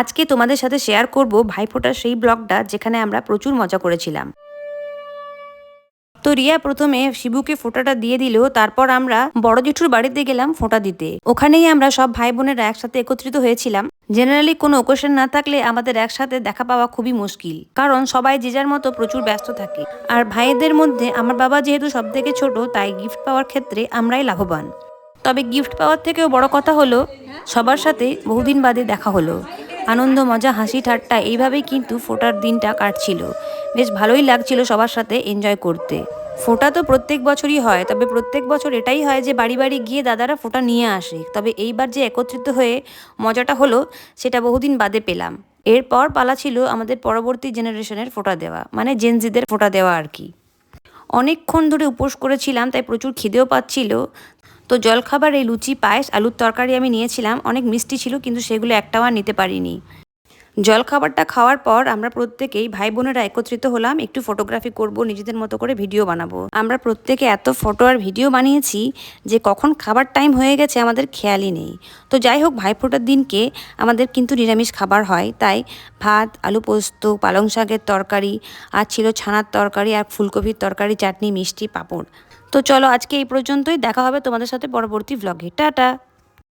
আজকে তোমাদের সাথে শেয়ার করব ভাইফোঁটার সেই ব্লগটা যেখানে আমরা প্রচুর মজা করেছিলাম। তো রিয়া প্রথমে শিবুকে ফোঁটাটা দিয়ে দিল, তারপর আমরা বড় জেঠুর বাড়িতে গেলাম ফোঁটা দিতে। ওখানেই আমরা সব ভাই বোনেরা একসাথে একত্রিত হয়েছিলাম। জেনারেলি কোনো ওকেশন না থাকলে আমাদের একসাথে দেখা পাওয়া খুবই মুশকিল, কারণ সবাই যে যার মতো প্রচুর ব্যস্ত থাকে। আর ভাইদের মধ্যে আমার বাবা যেহেতু সব থেকে ছোট, তাই গিফট পাওয়ার ক্ষেত্রে আমরাই লাভবান। তবে গিফট পাওয়ার থেকেও বড় কথা হলো সবার সাথে বহুদিন বাদে দেখা হলো। আনন্দ, মজা, হাসি ঠাট্টা এইভাবেই কিন্তু ফোঁটার দিনটা কাটছিল। বেশ ভালোই লাগছিল সবার সাথে এনজয় করতে। ফোঁটা তো প্রত্যেক বছরই হয়, তবে প্রত্যেক বছর এটাই হয় যে বাড়ি বাড়ি গিয়ে দাদারা ফোঁটা নিয়ে আসে। তবে এইবার যে একত্রিত হয়ে মজাটা হলো সেটা বহুদিন বাদে পেলাম। এরপর পালা ছিল আমাদের পরবর্তী জেনারেশনের ফোঁটা দেওয়া, মানে জেনজিদের ফোঁটা দেওয়া আর কি। অনেকক্ষণ ধরে উপোস করেছিলাম, তাই প্রচুর খিদেও পাচ্ছিল। তো জলখাবারে লুচি, পায়েস, আলুর তরকারি আমি নিয়েছিলাম। অনেক মিষ্টি ছিল, কিন্তু সেগুলো একটাও আর নিতে পারিনি। জলখাবারটা খাওয়ার পর আমরা প্রত্যেকেই ভাই বোনেরা একত্রিত হলাম, একটু ফটোগ্রাফি করব, নিজেদের মতো করে ভিডিও বানাবো। আমরা প্রত্যেকে এত ফটো আর ভিডিও বানিয়েছি যে কখন খাবার টাইম হয়ে গেছে আমাদের খেয়ালই নেই। তো যাই হোক, ভাইফোঁটার দিনকে আমাদের কিন্তু নিরামিষ খাবার হয়, তাই ভাত, আলু পোস্ত, পালং শাকের তরকারি, আর ছিল ছানার তরকারি আর ফুলকপির তরকারি, চাটনি, মিষ্টি, পাঁপড়। তো চলো আজকে এই পর্যন্তই, দেখা হবে তোমাদের সাথে পরবর্তী ভ্লগে। টাটা।